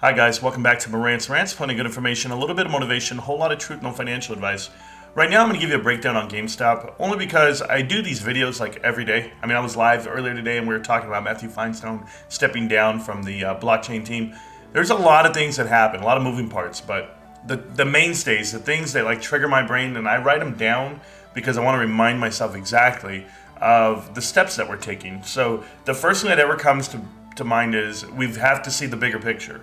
Hi guys, welcome back to Marantz Rantz. Plenty of good information, a little bit of motivation, a whole lot of truth, no financial advice. Right now I'm going to give you a breakdown on GameStop, only because I do these videos like every day. I mean, I was live earlier today and we were talking about Matthew Feinstein stepping down from the blockchain team. There's a lot of things that happen, a lot of moving parts, but the mainstays, the things that like trigger my brain, and I write them down because I want to remind myself exactly of the steps that we're taking. So the first thing that ever comes to mind is we have to see the bigger picture.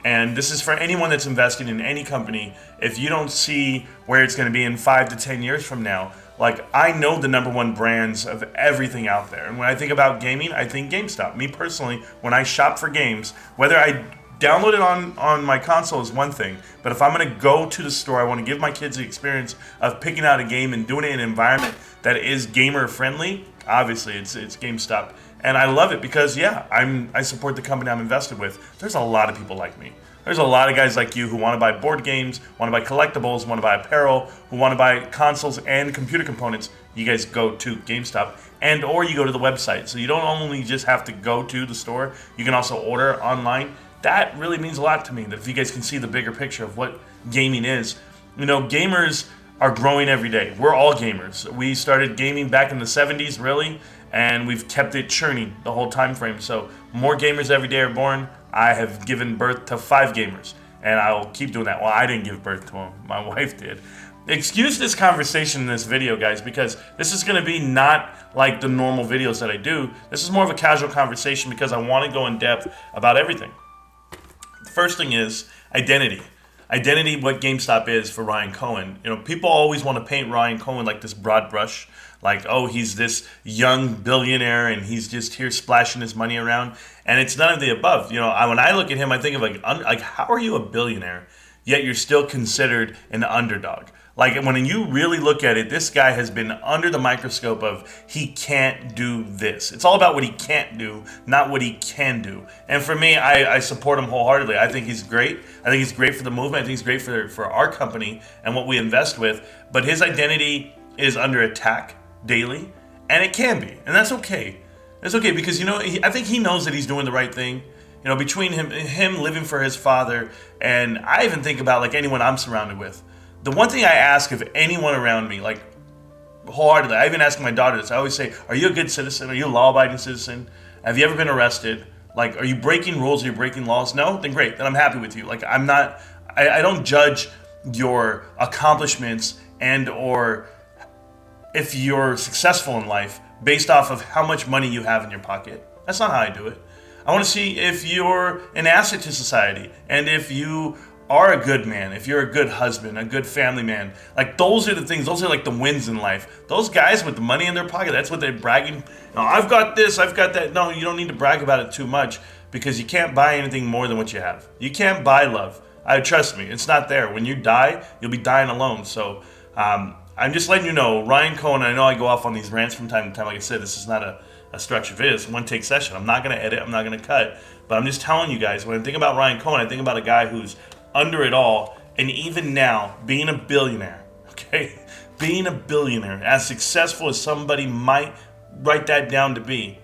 And this is for anyone that's investing in any company. If you don't see where it's going to be in 5 to 10 years from now, like I know the number one brands of everything out there. And when I think about gaming, I think GameStop. Me personally, when I shop for games, whether I download it on my console is one thing, but if I'm going to go to the store, I want to give my kids the experience of picking out a game and doing it in an environment that is gamer friendly. Obviously, it's GameStop. And I love it because, yeah, I support the company I'm invested with. There's a lot of people like me. There's a lot of guys like you who want to buy board games, want to buy collectibles, want to buy apparel, who want to buy consoles and computer components. You guys go to GameStop and or you go to the website. So you don't only just have to go to the store, you can also order online. That really means a lot to me, that if you guys can see the bigger picture of what gaming is. You know, gamers are growing every day. We're all gamers. We started gaming back in the 70s, really, and we've kept it churning the whole time frame. So more gamers every day are born. I have given birth to 5 gamers, and I'll keep doing that. Well, I didn't give birth to them. My wife did. Excuse this conversation in this video, guys, because this is going to be not like the normal videos that I do. This is more of a casual conversation because I want to go in depth about everything. The first thing is identity. Identity, what GameStop is for Ryan Cohen. You know, people always want to paint Ryan Cohen like this broad brush, like, oh, he's this young billionaire and he's just here splashing his money around. And it's none of the above. You know, when I look at him, I think of like, how are you a billionaire, yet you're still considered an underdog? Like, when you really look at it, this guy has been under the microscope of he can't do this. It's all about what he can't do, not what he can do. And for me, I support him wholeheartedly. I think he's great. I think he's great for the movement. I think he's great for our company and what we invest with. But his identity is under attack daily, and it can be. And that's okay. It's okay because, you know, I think he knows that he's doing the right thing. You know, between him living for his father, and I even think about like anyone I'm surrounded with. The one thing I ask of anyone around me, like wholeheartedly, I even ask my daughter this. I always say, are you a good citizen? Are you a law-abiding citizen? Have you ever been arrested? Like, are you breaking rules? Are you breaking laws? No? Then great. Then I'm happy with you. Like, I don't judge your accomplishments and or if you're successful in life based off of how much money you have in your pocket. That's not how I do it. I want to see if you're an asset to society and if you are a good man, if you're a good husband, a good family man. Like, those are the things, those are like the wins in life. Those guys with the money in their pocket, that's what they're bragging. You know, I've got this, I've got that. No, you don't need to brag about it too much because you can't buy anything more than what you have. You can't buy love. Trust me, it's not there. When you die, you'll be dying alone. So I'm just letting you know, Ryan Cohen, I know I go off on these rants from time to time. Like I said, this is not a structured video. It's a one-take session. I'm not going to edit. I'm not going to cut. But I'm just telling you guys, when I think about Ryan Cohen, I think about a guy who's under it all, and even now, being a billionaire, okay? Being a billionaire, as successful as somebody might write that down to be,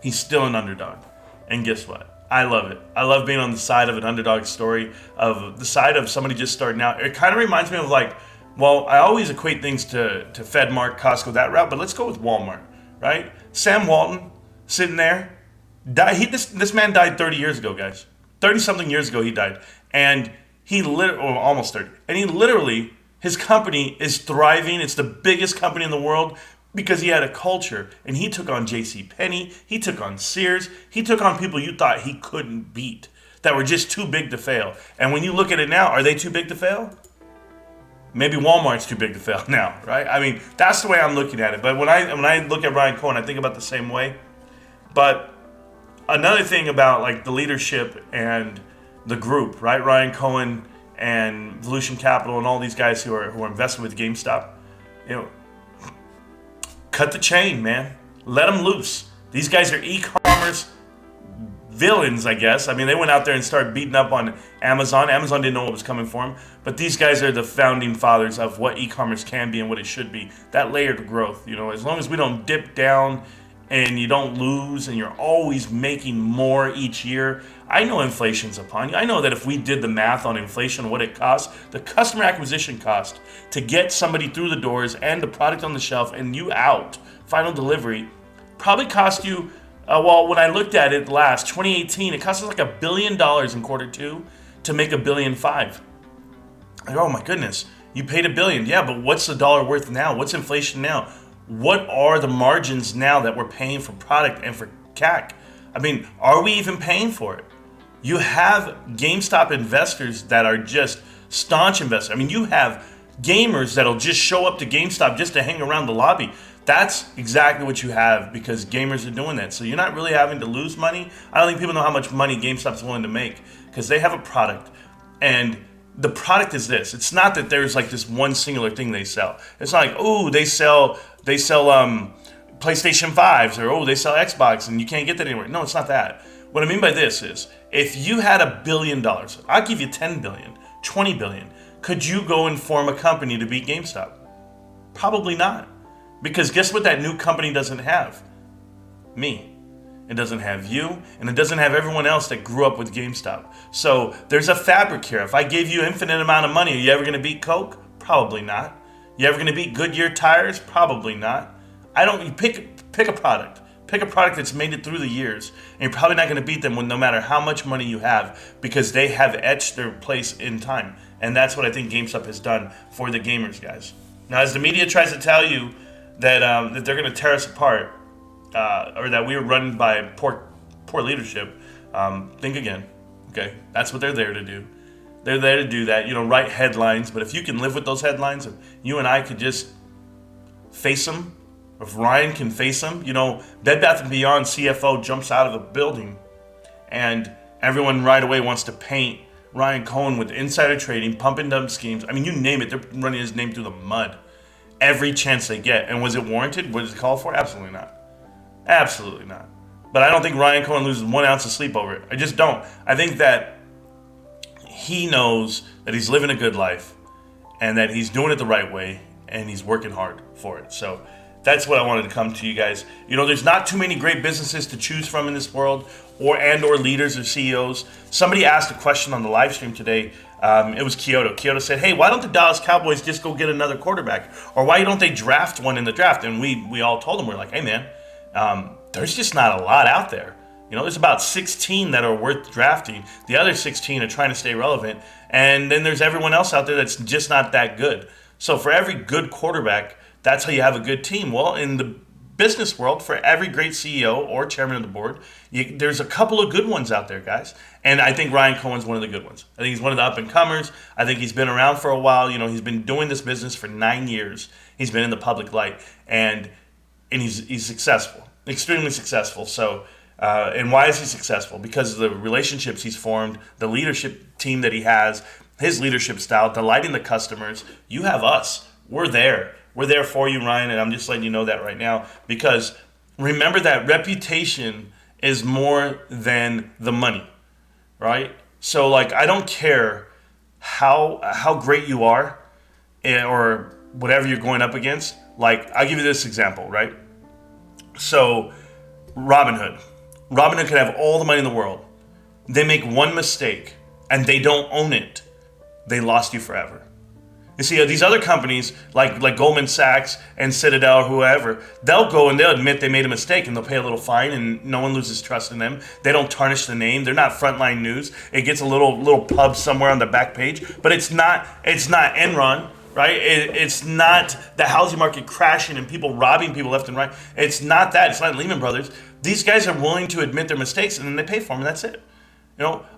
he's still an underdog. And guess what? I love it. I love being on the side of an underdog story, of the side of somebody just starting out. It kind of reminds me of like, well, I always equate things to FedMart, Costco, that route, but let's go with Walmart, right? Sam Walton, sitting there, this man died 30 years ago, guys. 30-something years ago he died. And he almost 30. And he literally, his company is thriving. It's the biggest company in the world because he had a culture. And he took on J.C. Penney. He took on Sears. He took on people you thought he couldn't beat, that were just too big to fail. And when you look at it now, are they too big to fail? Maybe Walmart's too big to fail now, right? I mean, that's the way I'm looking at it. But when I look at Ryan Cohen, I think about the same way. But another thing about like the leadership and the group, right? Ryan Cohen and Valuation Capital and all these guys who are invested with GameStop, you know, cut the chain, man. Let them loose. These guys are e-commerce villains, I guess. I mean, they went out there and started beating up on Amazon. Amazon didn't know what was coming for them, but these guys are the founding fathers of what e-commerce can be and what it should be. That layered growth, you know, as long as we don't dip down and you don't lose and you're always making more each year. I know inflation's upon you. I know that if we did the math on inflation, what it costs, the customer acquisition cost to get somebody through the doors and the product on the shelf and you out, final delivery, probably cost you, when I looked at it last, 2018, it cost us like $1 billion in Q2 to make $1.5 billion. Like, oh my goodness, you paid $1 billion. Yeah, but what's the dollar worth now? What's inflation now? What are the margins now that we're paying for product and for CAC? I mean, are we even paying for it? You have GameStop investors that are just staunch investors. I mean, you have gamers that'll just show up to GameStop just to hang around the lobby. That's exactly what you have because gamers are doing that. So you're not really having to lose money. I don't think people know how much money GameStop's willing to make because they have a product. And the product is this. It's not that there's like this one singular thing they sell. It's not like, oh, they sell PlayStation 5s or, oh, they sell Xbox and you can't get that anywhere. No, it's not that. What I mean by this is, if you had $1 billion, I'll give you 10 billion, 20 billion. Could you go and form a company to beat GameStop? Probably not. Because guess what that new company doesn't have? Me. It doesn't have you, and it doesn't have everyone else that grew up with GameStop. So there's a fabric here. If I gave you infinite amount of money, are you ever going to beat Coke? Probably not. You ever going to beat Goodyear tires? Probably not. You pick a product. Pick a product that's made it through the years, and you're probably not going to beat them no matter how much money you have because they have etched their place in time. And that's what I think GameStop has done for the gamers, guys. Now, as the media tries to tell you that they're going to tear us apart, or that we were run by poor leadership, think again. Okay, that's what they're there to do. They're there to do that. Write headlines. But if you can live with those headlines, if you and I could just face them. If Ryan can face them, Bed Bath & Beyond CFO jumps out of a building and everyone right away wants to paint Ryan Cohen with insider trading, pump and dump schemes. I mean, you name it, they're running his name through the mud every chance they get. And was it warranted? Was it called for? Absolutely not. Absolutely not. But I don't think Ryan Cohen loses 1 ounce of sleep over it. I just don't. I think that he knows that he's living a good life and that he's doing it the right way and he's working hard for it. So that's what I wanted to come to you guys. There's not too many great businesses to choose from in this world, or leaders or CEOs. Somebody asked a question on the live stream today. It was Kyoto. Kyoto said, hey, why don't the Dallas Cowboys just go get another quarterback? Or why don't they draft one in the draft? And we all told them, we're like, hey, man, there's just not a lot out there. There's about 16 that are worth drafting. The other 16 are trying to stay relevant. And then there's everyone else out there that's just not that good. So for every good quarterback, that's how you have a good team. Well, in the business world, for every great CEO or chairman of the board, there's a couple of good ones out there, guys. And I think Ryan Cohen's one of the good ones. I think he's one of the up-and-comers. I think he's been around for a while. He's been doing this business for 9 years. He's been in the public light, and he's successful, extremely successful. So, and why is he successful? Because of the relationships he's formed, the leadership team that he has, his leadership style, delighting the customers. You have us. We're there. We're there for you, Ryan, and I'm just letting you know that right now because remember that reputation is more than the money, right? So, I don't care how great you are or whatever you're going up against. I'll give you this example, right? So, Robinhood could have all the money in the world. They make one mistake, and they don't own it. They lost you forever. You see, these other companies, like Goldman Sachs and Citadel or whoever, they'll go and they'll admit they made a mistake and they'll pay a little fine and no one loses trust in them. They don't tarnish the name. They're not frontline news. It gets a little pub somewhere on the back page, but it's not Enron, right? It's not the housing market crashing and people robbing people left and right. It's not that. It's not Lehman Brothers. These guys are willing to admit their mistakes and then they pay for them and that's it.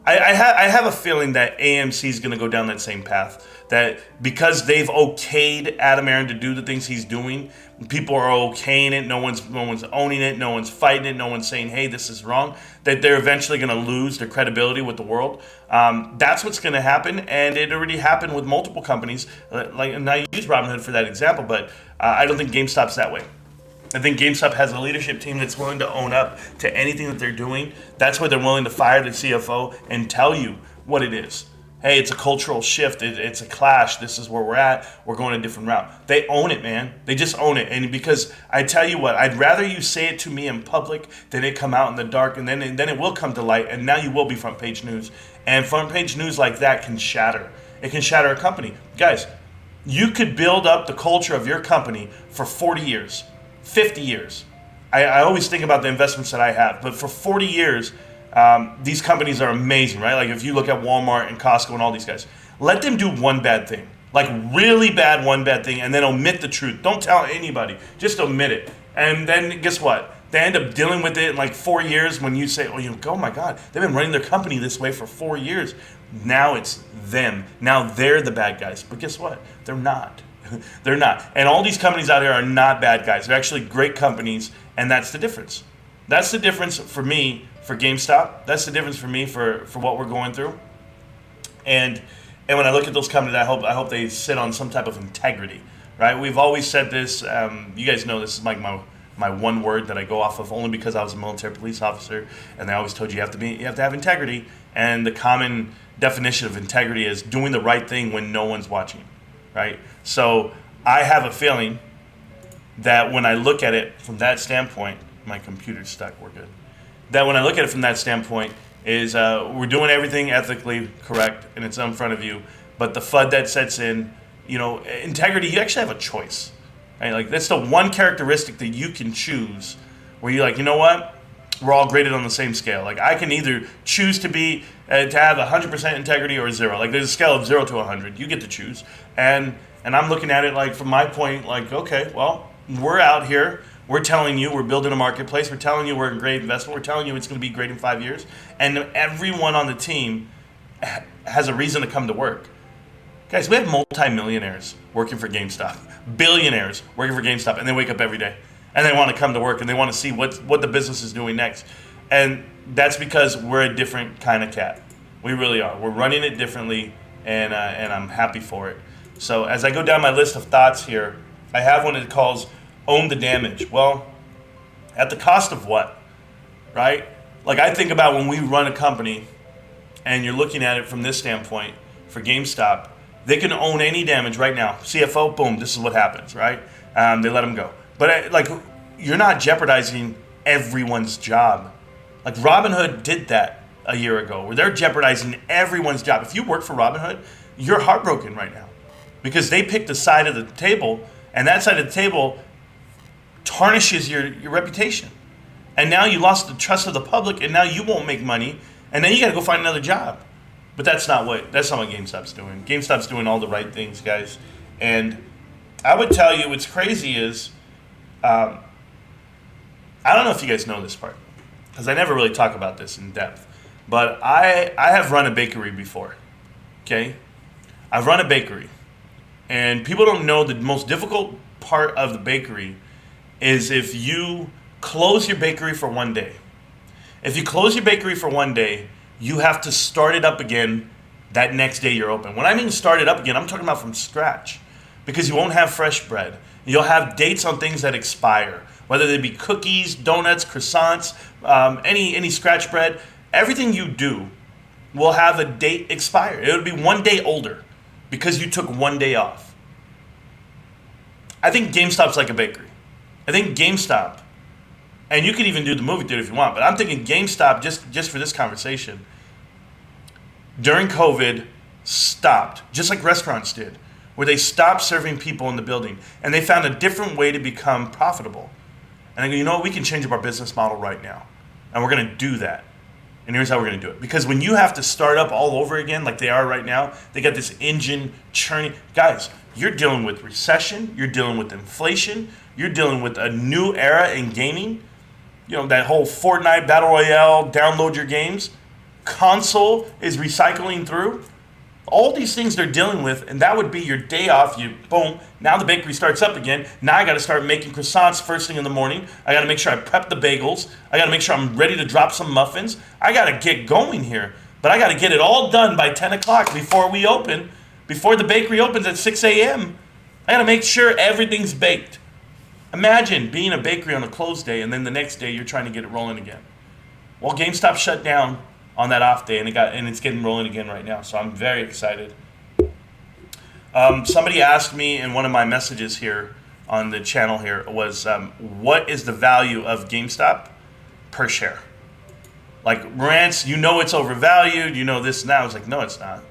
I have a feeling that AMC is going to go down that same path. That because they've okayed Adam Aaron to do the things he's doing, people are okaying it. No one's owning it. No one's fighting it. No one's saying, "Hey, this is wrong." That they're eventually going to lose their credibility with the world. That's what's going to happen, and it already happened with multiple companies. And I use Robinhood for that example, but I don't think GameStop's that way. I think GameStop has a leadership team that's willing to own up to anything that they're doing. That's why they're willing to fire the CFO and tell you what it is. hey, it's a cultural shift. It's a clash. This is where we're at. We're going a different route. They own it, man. They just own it. And because I tell you what, I'd rather you say it to me in public than it come out in the dark, and then it will come to light, and now you will be front page news. And front page news like that can shatter. It can shatter a company. Guys, you could build up the culture of your company for 40 years, 50 years. I always think about the investments that I have, but for 40 years, these companies are amazing, right? Like if you look at Walmart and Costco and all these guys, let them do one bad thing, like really bad one bad thing, and then omit the truth. Don't tell anybody, just omit it. And then guess what? They end up dealing with it in like 4 years when you say, oh my God, they've been running their company this way for 4 years. Now it's them. Now they're the bad guys. But guess what? They're not. They're not. And all these companies out here are not bad guys. They're actually great companies, and that's the difference. That's the difference for me for GameStop. That's the difference for me for what we're going through. And when I look at those companies, I hope they sit on some type of integrity, right? We've always said this. You guys know this is like my one word that I go off of, only because I was a military police officer, and they always told you you have to have integrity. And the common definition of integrity is doing the right thing when no one's watching, right? So I have a feeling that when I look at it from that standpoint, my computer's stuck, we're good. That when I look at it from that standpoint is we're doing everything ethically correct and it's in front of you, but the FUD that sets in, integrity, you actually have a choice, right? Like that's the one characteristic that you can choose where you're like, you know what? We're all graded on the same scale. Like I can either choose to be to have 100% integrity or 0. Like there's a scale of 0 to 100. You get to choose. And I'm looking at it like from my point, like, okay, well, we're out here. We're telling you we're building a marketplace. We're telling you we're a great investment. We're telling you it's going to be great in 5 years. And everyone on the team has a reason to come to work. Guys, we have multimillionaires working for GameStop, billionaires working for GameStop, and they wake up every day. And they want to come to work and they want to see what the business is doing next. And that's because we're a different kind of cat. We really are. We're running it differently, and I'm happy for it. So as I go down my list of thoughts here, I have one that calls own the damage. Well, at the cost of what, right? Like I think about when we run a company and you're looking at it from this standpoint for GameStop, they can own any damage right now. CFO, boom, this is what happens, right? They let them go. But you're not jeopardizing everyone's job. Like Robinhood did that a year ago, where they're jeopardizing everyone's job. If you work for Robinhood, you're heartbroken right now because they picked a side of the table, and that side of the table tarnishes your reputation. And now you lost the trust of the public, and now you won't make money, and then you got to go find another job. But that's not what GameStop's doing. GameStop's doing all the right things, guys. And I would tell you what's crazy is, I don't know if you guys know this part, because I never really talk about this in depth, but I have run a bakery before, okay? I've run a bakery, and people don't know the most difficult part of the bakery is if you close your bakery for one day. If you close your bakery for one day, you have to start it up again that next day you're open. When I mean start it up again, I'm talking about from scratch, because you won't have fresh bread. You'll have dates on things that expire, whether they be cookies, donuts, croissants, any scratch bread. Everything you do will have a date expire. It'll be 1 day older because you took 1 day off. I think GameStop's like a bakery. I think GameStop, and you can even do the movie theater if you want, but I'm thinking GameStop, just for this conversation, during COVID, stopped, just like restaurants did, where they stopped serving people in the building, and they found a different way to become profitable. And I go, you know what, we can change up our business model right now, and we're going to do that. And here's how we're going to do it. Because when you have to start up all over again, like they are right now, they got this engine churning. Guys, you're dealing with recession, you're dealing with inflation, you're dealing with a new era in gaming. You know, that whole Fortnite Battle Royale, download your games. Console is recycling through. All these things they're dealing with, and that would be your day off. You boom. Now the bakery starts up again. Now I got to start making croissants first thing in the morning. I got to make sure I prep the bagels. I got to make sure I'm ready to drop some muffins. I got to get going here, but I got to get it all done by 10 o'clock before we open, before the bakery opens at 6 a.m. I got to make sure everything's baked. Imagine being a bakery on a closed day, and then the next day you're trying to get it rolling again. Well, GameStop shut down on that off day, and it's getting rolling again right now. So I'm very excited. Somebody asked me in one of my messages here on the channel here was, what is the value of GameStop per share? Like, Rants, you know it's overvalued, you know this now. It's like, no, it's not.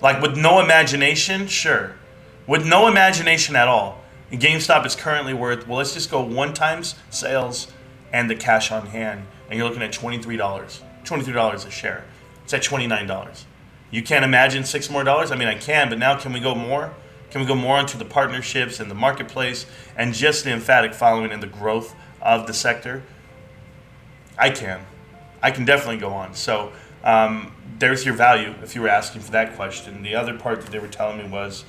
Like, with no imagination, sure. With no imagination at all, GameStop is currently worth, well, let's just go 1 times sales and the cash on hand, and you're looking at $23. $23 a share. It's at $29. You can't imagine $6 more? I mean, I can, but now can we go more? Can we go more into the partnerships and the marketplace and just the emphatic following and the growth of the sector? I can definitely go on. So there's your value if you were asking for that question. The other part that they were telling me was,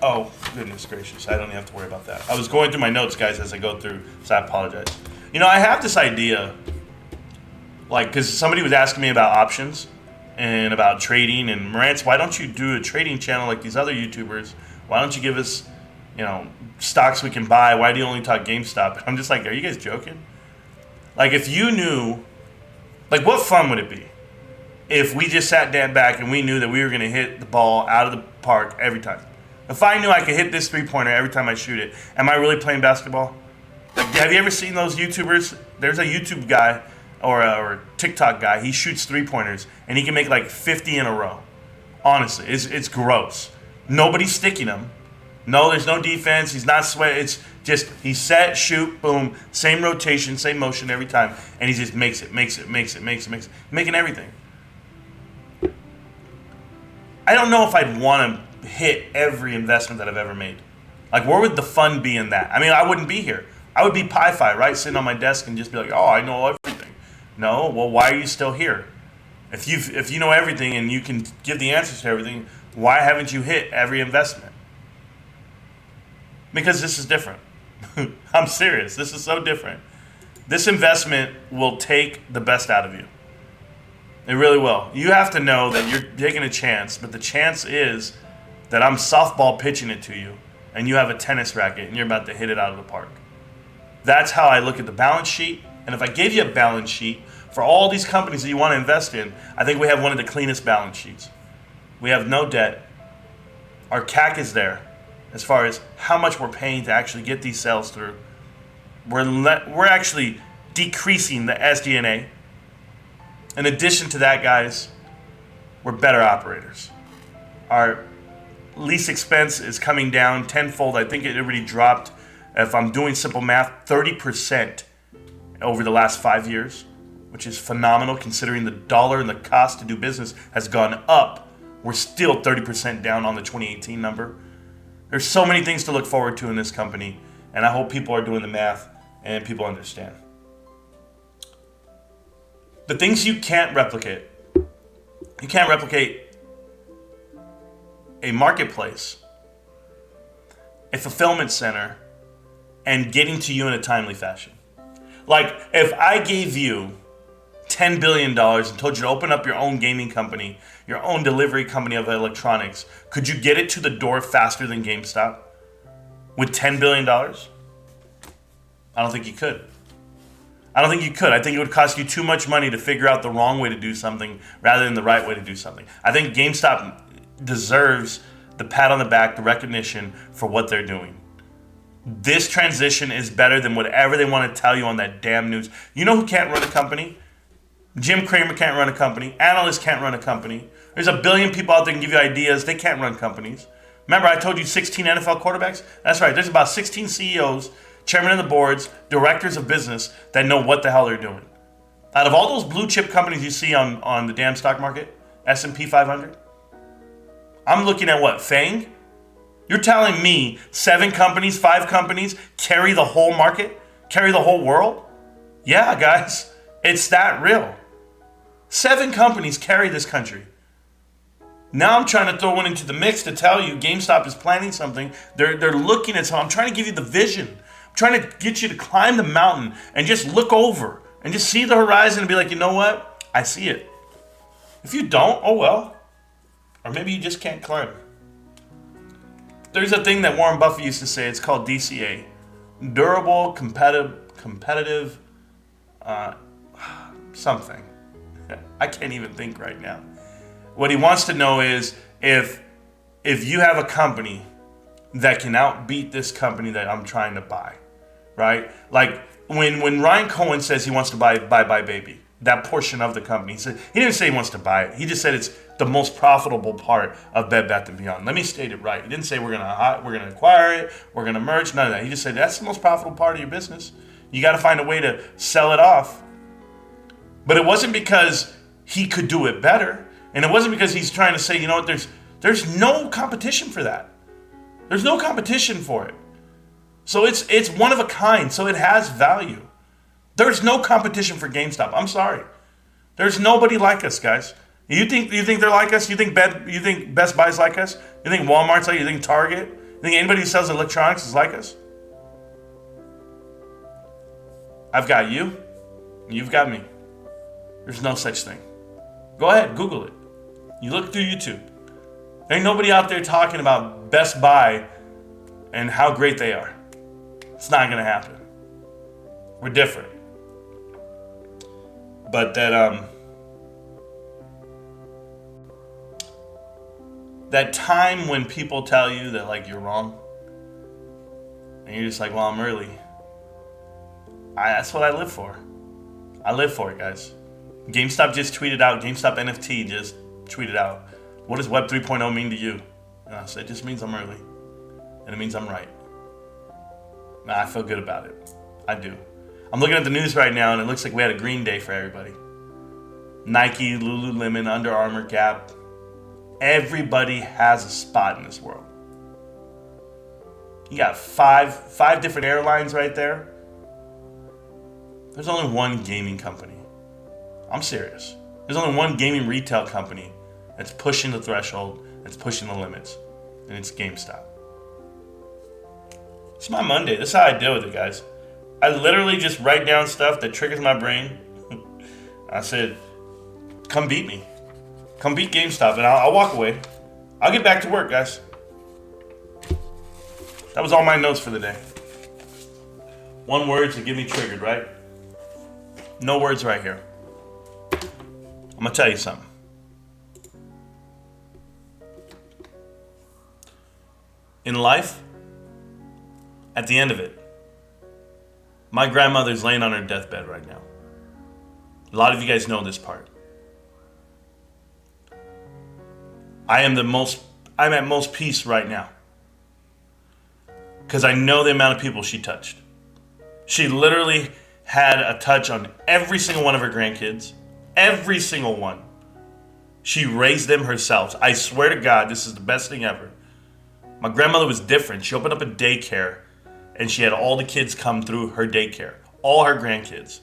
oh, goodness gracious, I don't even have to worry about that. I was going through my notes, guys, as I go through, so I apologize. You know, I have this idea, like, because somebody was asking me about options and about trading, and Marantz, why don't you do a trading channel like these other YouTubers? Why don't you give us, you know, stocks we can buy? Why do you only talk GameStop? I'm just like, are you guys joking? Like, if you knew, like, what fun would it be if we just sat down back and we knew that we were going to hit the ball out of the park every time? If I knew I could hit this three-pointer every time I shoot it, am I really playing basketball? Like, have you ever seen those YouTubers? There's a YouTube guy or a TikTok guy. He shoots three-pointers, and he can make like 50 in a row. Honestly, it's gross. Nobody's sticking him. No, there's no defense. He's not sweating. It's just he's set, shoot, boom, same rotation, same motion every time, and he just makes it, making everything. I don't know if I'd want to hit every investment that I've ever made. Like, where would the fun be in that? I mean, I wouldn't be here. I would be Pi-Fi, right, sitting on my desk and just be like, oh, I know everything. No, well, why are you still here? If you know everything and you can give the answers to everything, why haven't you hit every investment? Because this is different. I'm serious. This is so different. This investment will take the best out of you. It really will. You have to know that you're taking a chance, but the chance is that I'm softball pitching it to you, and you have a tennis racket, and you're about to hit it out of the park. That's how I look at the balance sheet. And if I gave you a balance sheet for all these companies that you want to invest in, I think we have one of the cleanest balance sheets. We have no debt. Our CAC is there as far as how much we're paying to actually get these sales through. We're actually decreasing the SG&A. In addition to that, guys, we're better operators. Our lease expense is coming down tenfold. I think it already dropped, if I'm doing simple math, 30% over the last 5 years, which is phenomenal considering the dollar and the cost to do business has gone up. We're still 30% down on the 2018 number. There's so many things to look forward to in this company, and I hope people are doing the math and people understand. The things you can't replicate. You can't replicate a marketplace, a fulfillment center, and getting to you in a timely fashion. Like, if I gave you $10 billion and told you to open up your own gaming company, your own delivery company of electronics, could you get it to the door faster than GameStop with $10 billion? I don't think you could. I think it would cost you too much money to figure out the wrong way to do something rather than the right way to do something. I think GameStop deserves the pat on the back, the recognition for what they're doing. This transition is better than whatever they want to tell you on that damn news. You know who can't run a company? Jim Cramer can't run a company. Analysts can't run a company. There's a billion people out there that can give you ideas. They can't run companies. Remember, I told you 16 NFL quarterbacks? That's right. There's about 16 CEOs, chairmen of the boards, directors of business that know what the hell they're doing. Out of all those blue chip companies you see on the damn stock market, S&P 500, I'm looking at what, FANG? You're telling me 7 companies, 5 companies carry the whole market? Carry the whole world? Yeah, guys, it's that real. 7 companies carry this country. Now I'm trying to throw one into the mix to tell you GameStop is planning something. They're looking at something. I'm trying to give you the vision. I'm trying to get you to climb the mountain and just look over and just see the horizon and be like, you know what? I see it. If you don't, oh well. Or maybe you just can't climb. There's a thing that Warren Buffett used to say. It's called DCA. Durable, competitive, something. I can't even think right now. What he wants to know is if you have a company that can outbeat this company that I'm trying to buy, right? Like when Ryan Cohen says he wants to buy Baby, that portion of the company, he didn't say he wants to buy it. He just said it's the most profitable part of Bed Bath & Beyond. Let me state it right. He didn't say we're gonna acquire it, we're gonna merge, none of that. He just said that's the most profitable part of your business. You got to find a way to sell it off. But it wasn't because he could do it better, and it wasn't because he's trying to say, you know what, there's no competition for that. There's no competition for it. So it's one of a kind, so it has value. There's no competition for GameStop. I'm sorry. There's nobody like us, guys. You think they're like us? You think Best Buy's like us? You think Walmart's like us? You think Target? You think anybody who sells electronics is like us? I've got you. You've got me. There's no such thing. Go ahead, Google it. You look through YouTube. There ain't nobody out there talking about Best Buy and how great they are. It's not gonna happen. We're different. But that time when people tell you that like you're wrong, and you're just like, well, I'm early. That's what I live for. I live for it, guys. GameStop just tweeted out, GameStop NFT just tweeted out, what does Web 3.0 mean to you? And I said, it just means I'm early. And it means I'm right. Nah, I feel good about it. I do. I'm looking at the news right now, and it looks like we had a green day for everybody. Nike, Lululemon, Under Armour, Gap. Everybody has a spot in this world. You got five different airlines right there. There's only one gaming company. I'm serious. There's only one gaming retail company that's pushing the threshold, that's pushing the limits, and it's GameStop. It's my Monday. This is how I deal with it, guys. I literally just write down stuff that triggers my brain. I said, come beat me. Come beat GameStop, and I'll walk away. I'll get back to work, guys. That was all my notes for the day. One word to get me triggered, right? No words right here. I'm going to tell you something. In life, at the end of it, my grandmother's laying on her deathbed right now. A lot of you guys know this part. I'm at most peace right now. Because I know the amount of people she touched. She literally had a touch on every single one of her grandkids. Every single one. She raised them herself. I swear to God, this is the best thing ever. My grandmother was different. She opened up a daycare, and she had all the kids come through her daycare. All her grandkids.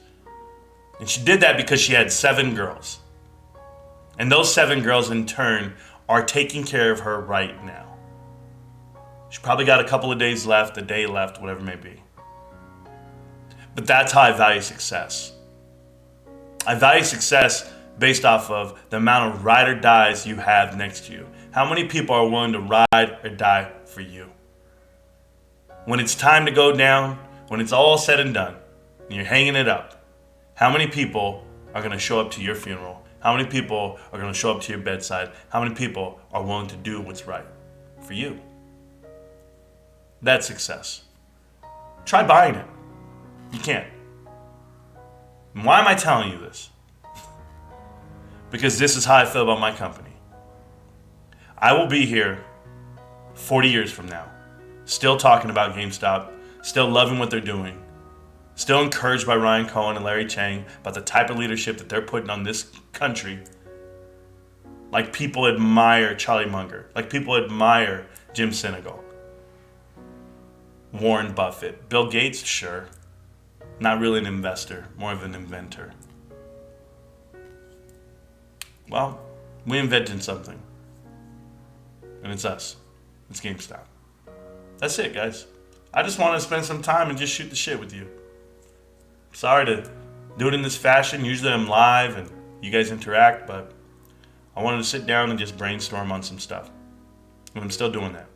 And she did that because she had 7 girls. And those 7 girls, in turn, are taking care of her right now. She probably got a couple of days left, a day left, whatever it may be. But that's how I value success. I value success based off of the amount of ride or dies you have next to you. How many people are willing to ride or die for you? When it's time to go down, when it's all said and done, and you're hanging it up, how many people are going to show up to your funeral? How many people are going to show up to your bedside? How many people are willing to do what's right for you? That's success. Try buying it. You can't. And why am I telling you this? Because this is how I feel about my company. I will be here 40 years from now, still talking about GameStop, still loving what they're doing, still encouraged by Ryan Cohen and Larry Chang about the type of leadership that they're putting on this country. Like people admire Charlie Munger, like people admire Jim Sinegal, Warren Buffett, Bill Gates, sure. Not really an investor, more of an inventor. Well, we invented something. And it's us. It's GameStop. That's it, guys. I just want to spend some time and just shoot the shit with you. Sorry to do it in this fashion. Usually I'm live and you guys interact, but I wanted to sit down and just brainstorm on some stuff. And I'm still doing that.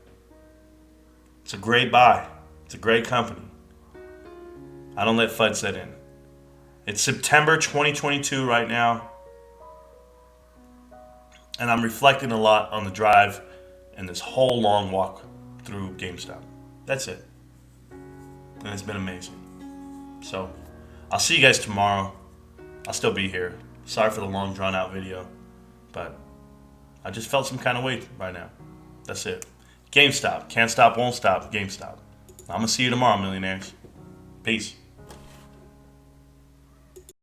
It's a great buy. It's a great company. I don't let FUD set in. It's September 2022 right now. And I'm reflecting a lot on the drive and this whole long walk through GameStop. That's it. And it's been amazing. So, I'll see you guys tomorrow. I'll still be here. Sorry for the long, drawn-out video. But I just felt some kind of way right now. That's it. GameStop. Can't stop, won't stop. GameStop. I'm going to see you tomorrow, millionaires. Peace.